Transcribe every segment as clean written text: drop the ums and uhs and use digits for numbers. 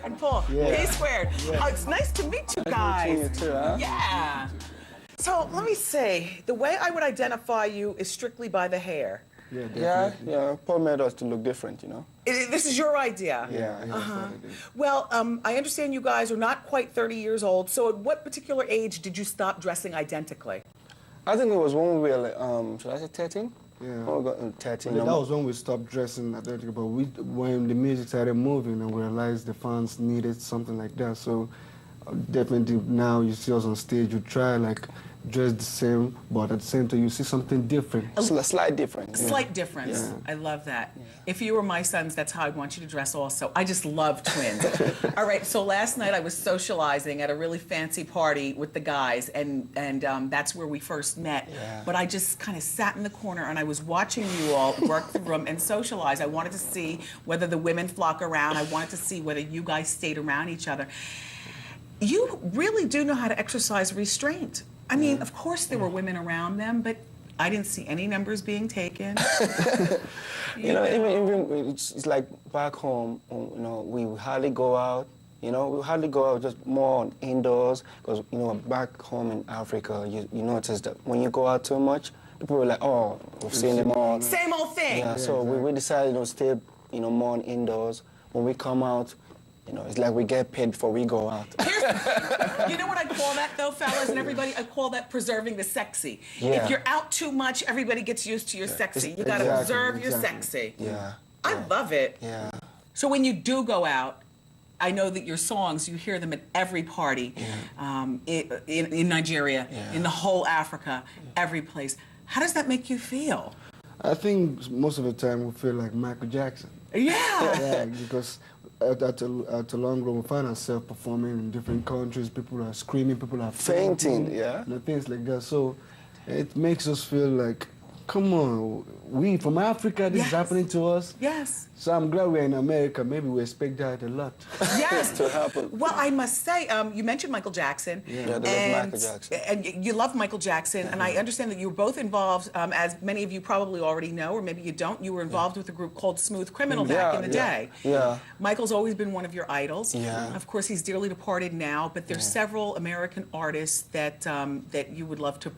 and Paul. Yeah. P-squared. Yeah. Oh, it's nice to meet you Nice guys. meeting you too, huh? Yeah. So let me say, the way I would identify you is strictly by the hair. Yeah, definitely. Yeah. Paul made us to look different, you know. This is your idea. Yeah. That's what it is. Well, I understand you guys are not quite 30 years old. So at what particular age did you stop dressing identically? I think it was when we were, like, should I say 13? Yeah. When we got 13. That was when we stopped dressing identical, but when the music started moving and we realized the fans needed something like that. So definitely now you see us on stage, you try like dress the same, but at the same time you see something different. A slight difference. Slight difference. Yeah. I love that. Yeah. If you were my sons, that's how I'd want you to dress also. I just love twins. All right, so last night I was socializing at a really fancy party with the guys, and that's where we first met. Yeah. But I just kind of sat in the corner and I was watching you all work the room and socialize. I wanted to see whether the women flock around. I wanted to see whether you guys stayed around each other. You really do know how to exercise restraint. I mean, of course there were women around them, but I didn't see any numbers being taken. You know, even it's like back home, you know, we hardly go out. You know, we hardly go out, just more on indoors. Because, you know, back home in Africa, you notice that when you go out too much, people are like, oh, we've seen them all. Same old thing. Yeah, so we decided, you know, stay, you know, more on indoors. When we come out, you know, it's like we get paid before we go out. You know what I call that, though, fellas and everybody? I call that preserving the sexy. Yeah. If you're out too much, everybody gets used to your sexy. You got to preserve your sexy. Yeah. I love it. Yeah. So when you do go out, I know that your songs, you hear them at every party, in Nigeria, in the whole Africa, every place. How does that make you feel? I think most of the time we feel like Michael Jackson. Yeah. Yeah, because at a long run we find ourselves performing in different countries. People are screaming, people are Fainting, yeah. and things like that. So it makes us feel like, come on, we from Africa, this is happening to us. Yes. So I'm glad we're in America. Maybe we expect that a lot. Yes. To happen. Well, I must say, you mentioned Michael Jackson. Yeah, they love Michael Jackson. And you love Michael Jackson, and I understand that you were both involved, as many of you probably already know, or maybe you don't, you were involved with a group called Smooth Criminal back in the day. Yeah. Michael's always been one of your idols. Yeah. Of course, he's dearly departed now, but there's several American artists that that you would love to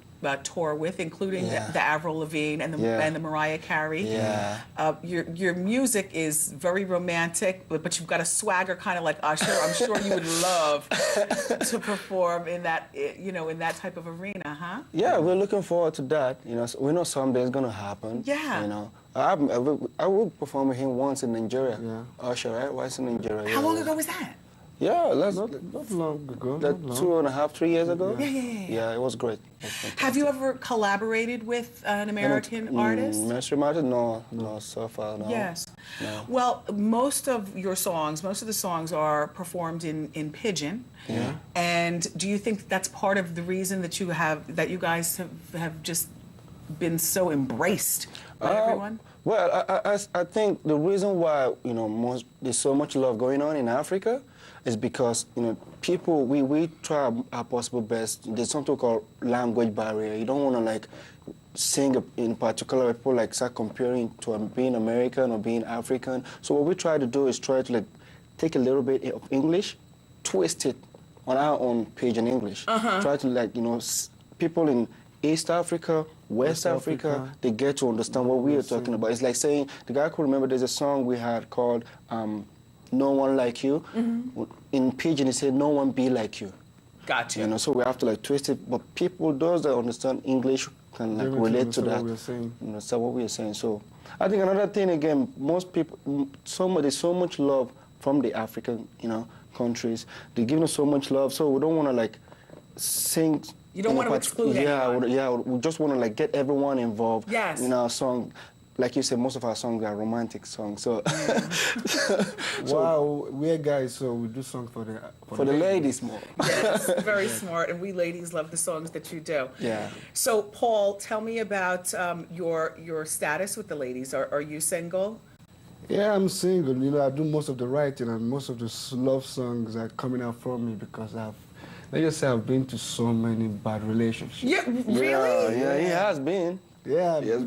tour with, including the Avril Lavigne and the Mariah Carey. Yeah. Your music is very romantic, but you've got a swagger kind of like Usher. I'm sure you would love to perform in that, you know, in that type of arena, huh? Yeah, we're looking forward to that. You know, so we know someday it's gonna happen. Yeah. You know, I will perform with him once in Nigeria. Yeah. Usher, right? Once in Nigeria. How long ago was that? Yeah, Not long ago. Like not long. 2.5, 3 years ago. Yeah. Yeah, it was great. It was fantastic. Have you ever collaborated with an American artist? Mainstream artist? No, so far, no. Yes. No. Well, most of your songs, most of the songs are performed in Pidgin. Yeah. And do you think that's part of the reason that you guys have just been so embraced by everyone? Well, I think the reason why, you know, there's so much love going on in Africa is because, you know, people, we try our possible best. There's something called language barrier. You don't want to, like, sing in particular where people, like, start comparing to being American or being African. So what we try to do is try to, like, take a little bit of English, twist it on our own page in English. Try to, like, you know, people in East Africa, West Africa, they get to understand what we are talking about. It's like saying, the guy could remember there's a song we had called No One Like You. In Pidgin, it said, no one be like you. Gotcha. You know, so we have to, like, twist it. But people, those that understand English can, like, relate to that. Understand what we are saying. So I think another thing, again, most people, there's so much love from the African, you know, countries. They're giving us so much love, so we don't want to, like, sing. You don't want to exclude anyone. Yeah, we just want to, like, get everyone involved in our song. Like you said, most of our songs are romantic songs. So, Wow, we're guys, so we do songs for the ladies more. Yes, very smart, and we ladies love the songs that you do. Yeah. So, Paul, tell me about your status with the ladies. Are you single? Yeah, I'm single. You know, I do most of the writing, and most of the love songs are coming out from me because let's just say I've been to so many bad relationships. Yeah, really? Yeah, he has been. Yeah. Yes,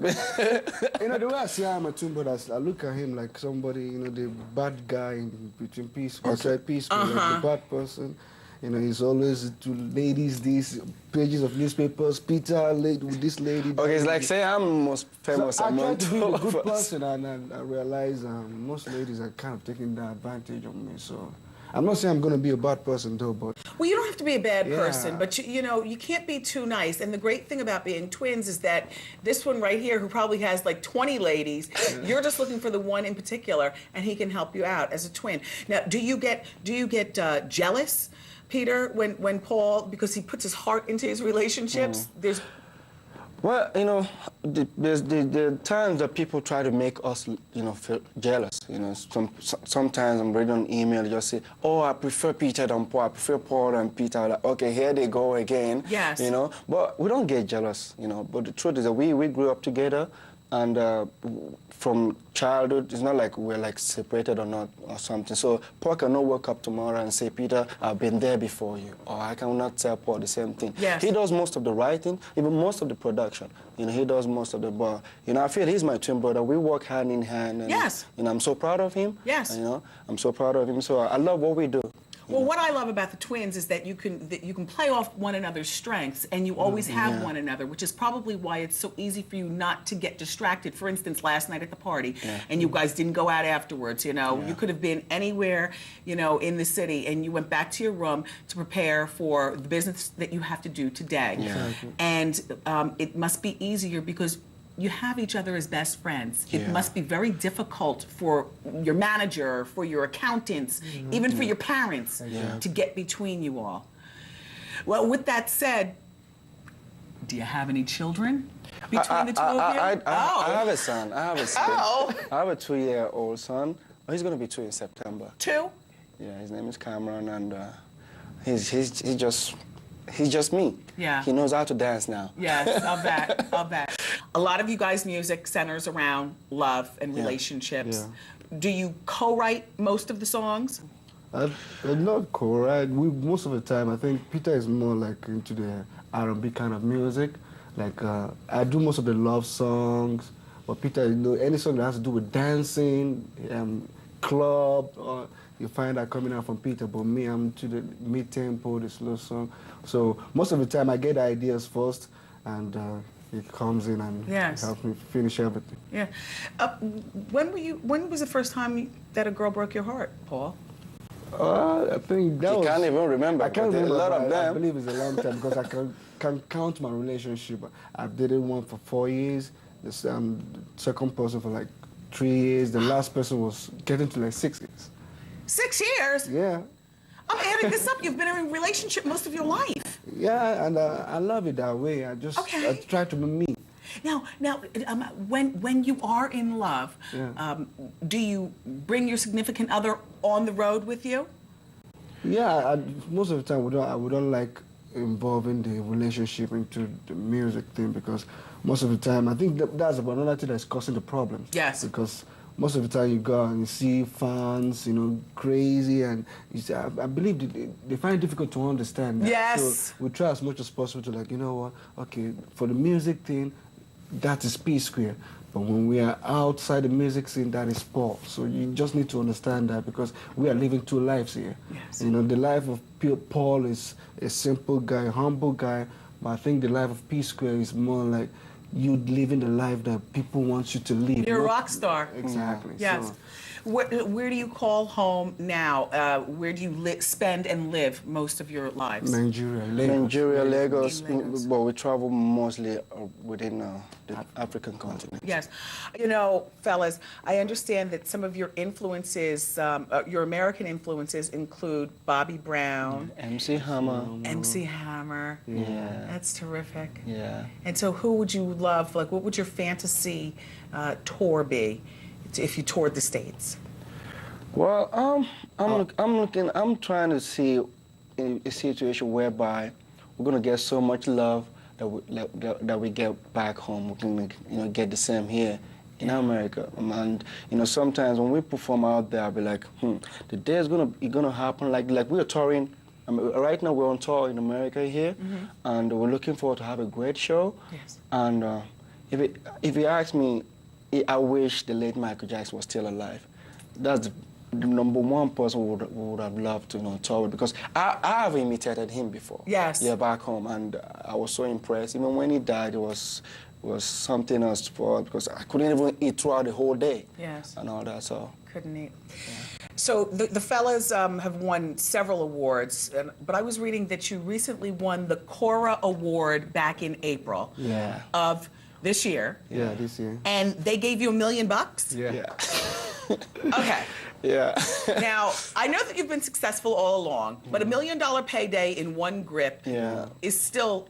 You know, the way I see I'm a twin brother, I look at him like somebody, you know, the bad guy in between Peace, I said Peace, like the bad person. You know, he's always to ladies, these pages of newspapers, Peter, with this lady. Okay, it's like say I'm most famous So I try among to be two the of good us. person, and I realize most ladies are kind of taking that advantage of me. So I'm not saying I'm going to be a bad person, though, but... Well, you don't have to be a bad Yeah. person, but you know, you can't be too nice. And the great thing about being twins is that this one right here, who probably has like 20 ladies, you're just looking for the one in particular, and he can help you out as a twin. Now, do you get jealous, Peter, when Paul, because he puts his heart into his relationships? There's Well, you know, there's the times that people try to make us, you know, feel jealous. You know, sometimes I'm reading an email, just say, "Oh, I prefer Peter than Paul. I prefer Paul than Peter." Like, okay, here they go again. Yes. You know, but we don't get jealous. You know, but the truth is that we grew up together, and from childhood, it's not like we're like separated or not or something. So Paul cannot wake up tomorrow and say, "Peter, I've been there before you," or I cannot tell Paul the same thing. Yes. He does most of the writing, even most of the production. You know, he does most of the bar. You know, I feel he's my twin brother. We work hand in hand. And, Yes. You know, I'm so proud of him. Yes. You know, I'm so proud of him. So I love what we do. Well, what I love about the twins is that you can play off one another's strengths, and you always have one another, which is probably why it's so easy for you not to get distracted. For instance, last night at the party, and you guys didn't go out afterwards. You know, you could have been anywhere, you know, in the city, and you went back to your room to prepare for the business that you have to do today. Exactly. And it must be easier because you have each other as best friends. It must be very difficult for your manager, for your accountants, even for your parents to get between you all. Well, with that said, do you have any children between the two of you? I have a son. I have a son. Oh. I have a 2-year-old son. Oh, he's going to be 2 in September. 2? Yeah, his name is Cameron, and he's just me. Yeah. He knows how to dance now. Yes, I'll bet. I'll bet. A lot of you guys' music centers around love and relationships. Do you co-write most of the songs? I'm not co-write. Most of the time, I think Peter is more like into the R&B kind of music. Like I do most of the love songs, but Peter, you know, any song that has to do with dancing, club, you find that coming out from Peter. But me, I'm to the mid-tempo, the slow song. So most of the time, I get ideas first, and it comes in and helps me finish everything. Yeah. When was the first time that a girl broke your heart, Paul? I think that You was... can't even remember. I can't but remember. A lot of I them. believe it's a long time because I can count my relationship. I've dated one for 4 years. The second person for like 3 years. The last person was getting to like 6 years. 6 years? Yeah. I'm adding this up. You've been in a relationship most of your life. Yeah, and I love it that way. I try to be me. Now, when you are in love, do you bring your significant other on the road with you? Yeah, most of the time we don't like involving the relationship into the music thing because most of the time I think that's another thing that's causing the problems. Yes. Because most of the time you go out and you see fans, you know, crazy, and you see, I believe they find it difficult to understand that. Yes. So we try as much as possible to like, you know what, okay, for the music thing, that is P square. But when we are outside the music scene, that is Paul. So you just need to understand that because we are living two lives here. Yes. You know, the life of Paul is a simple guy, humble guy, but I think the life of P square is more like you living the life that people want you to live. You're a rock star. Exactly. Yes. So, Where do you call home now? Where do you spend and live most of your lives? Nigeria, Lagos. Nigeria, Lagos. In Lagos. But we travel mostly within the African continent. Yes. You know, fellas, I understand that some of your influences, your American influences include Bobby Brown, MC Hammer. MC Hammer. Yeah. That's terrific. Yeah. And so who would you love, like what would your fantasy tour be if you toured the States? Well, I'm trying to see a situation whereby we're gonna get so much love that we get back home. We can, get the same here in America. And sometimes when we perform out there, I'll be like, the day is gonna happen. Like we're touring. Right now we're on tour in America here, and we're looking forward to have a great show. Yes. And if you ask me, I wish the late Michael Jackson was still alive. That's the number one person we would have loved to tour with, because I have imitated him before. Yes. Yeah, back home, and I was so impressed. Even when he died, it was something else because I couldn't even eat throughout the whole day. Yes. And all that, so. Couldn't eat. Yeah. So the fellas have won several awards, but I was reading that you recently won the Cora Award back in April Yeah. of this year. Yeah, this year. And they gave you $1 million? Yeah. Okay. Yeah. Now, I know that you've been successful all along, but $1 million payday in one grip Yeah. is still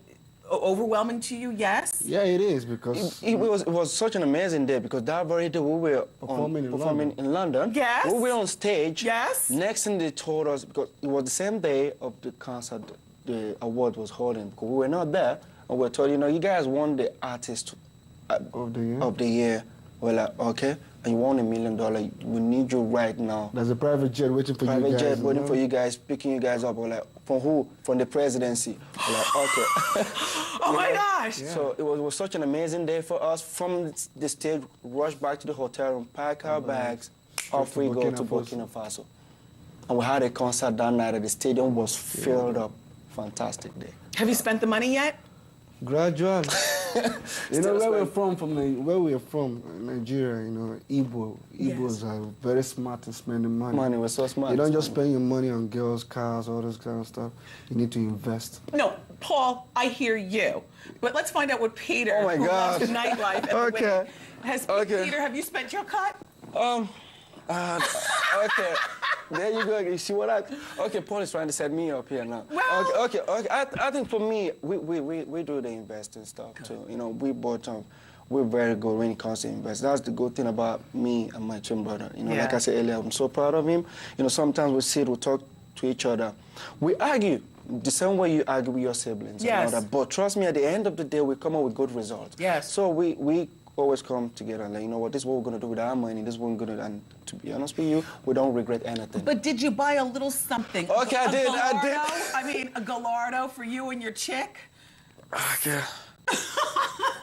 overwhelming to you, yes? Yeah, it is, because It was such an amazing day, because that very day we were performing in London. Yes. We were on stage. Yes. Next thing they told us, because it was the same day of the concert the award was holding, because we were not there, and we were told, you guys won the artist of the year. of the year. We're like, okay, and you won $1 million. We need you right now. There's a private jet waiting for you guys. Private jet waiting for you guys, picking you guys up. We're like, from who? From the presidency. We're like, okay. Oh my gosh! Yeah. So it was such an amazing day for us. From the stage, rush back to the hotel room, pack our bags, off we go to Burkina Faso. And we had a concert that night, and the stadium was filled up. Fantastic day. Have you spent the money yet? Gradual. Still where spend- we're from, Nigeria, Igbos are very smart in spending money. Money, we're so smart. You don't just spend your money on girls, cars, all this kind of stuff. You need to invest. No, Paul, I hear you. But let's find out what Peter, Oh my who loves gosh. the nightlife and the Okay. women, has. Okay. Peter, have you spent your cut? Okay, there you go. You see what okay, Paul is trying to set me up here now. Well- Okay. I think for me, we do the investing stuff too. We bought we're very good when it comes to invest. That's the good thing about me and my twin brother. Like I said earlier, I'm so proud of him. Sometimes we sit, we talk to each other. We argue the same way you argue with your siblings. Yes. And all that. But trust me, at the end of the day, we come up with good results. Yes. So we always come together and like, this is what we're going to do with our money, this is what we're going to do. And to be honest with you, we don't regret anything. But did you buy a little something? Okay, I did. I mean, a Gallardo for you and your chick? Okay.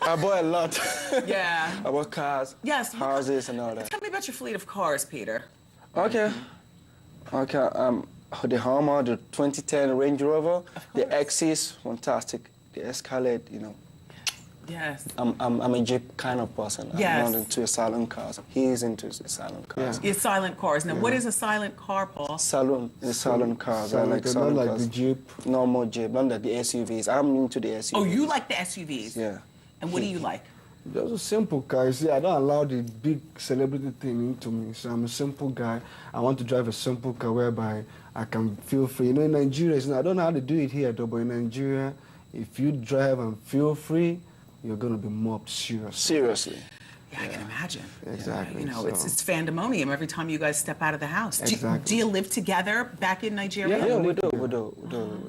I bought a lot. Yeah. I bought cars, Yes. houses, and all that. Tell me about your fleet of cars, Peter. Okay. The Hummer, the 2010 Range Rover, the Exis, fantastic. The Escalade, Yes. I'm a Jeep kind of person. Yes. I'm not into silent cars. He's into silent cars. It's silent cars. Now, what is a silent car, Paul? The silent cars. I like Not silent like cars. the Jeep. No more Jeep, not like the SUVs. I'm into the SUVs. Oh, you like the SUVs? Yeah. And what do you like? Just a simple car. You see, I don't allow the big celebrity thing into me. So I'm a simple guy. I want to drive a simple car whereby I can feel free. In Nigeria, I don't know how to do it here, though, but in Nigeria, if you drive and feel free, you're going to be mobbed seriously. Seriously. Yeah, I can imagine. Exactly, It's pandemonium every time you guys step out of the house. Exactly. Do you live together back in Nigeria? Yeah, we do.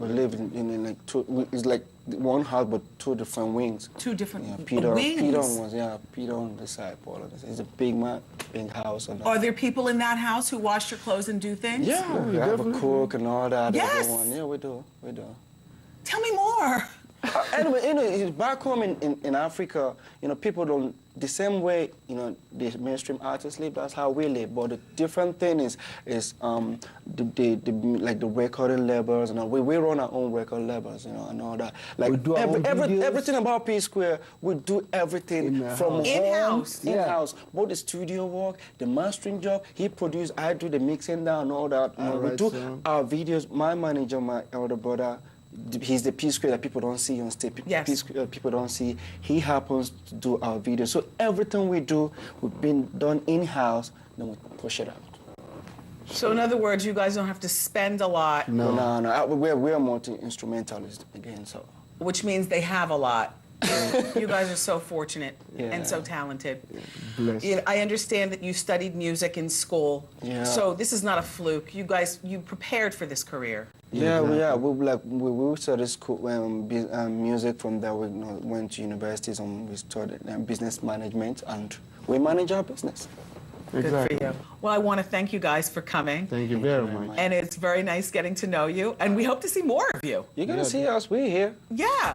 We live in like two. It's like one house but two different wings. Two different Yeah, wings? Peter was Peter on this side, Paul on this side. It's a big house. And Are there people in that house who wash your clothes and do things? yeah, we have a cook and all that. Yes. Everyone. Yeah, we do. Tell me more. Anyway, back home in Africa, people don't, the same way, the mainstream artists live, that's how we live. But the different thing is like the recording labels, and we run our own record labels, and all that. Like We do our own videos. everything about P Square, we do everything from home, In-house. in-house. Both the studio work, the mastering job, he produced, I do the mixing down, and all that. We Alright, do so- our videos. My manager, my elder brother, he's the P Square that people don't see on stage. Yes. P Square people don't see. He happens to do our videos. So everything we do, we've been done in-house, then we push it out. So in other words, you guys don't have to spend a lot, No. We're multi-instrumentalists again, so. which means they have a lot. You guys are so fortunate and so Yeah. talented. Blessed. I understand that you studied music in school. Yeah. So this is not a fluke. You guys, you prepared for this career. Yeah, we studied school, music. From there, we went to universities and we studied business management, and we manage our business. Exactly. Good for you. Well, I want to thank you guys for coming. Thank you very much. And it's very nice getting to know you. And we hope to see more of you. You're gonna see us. We're here. Yeah.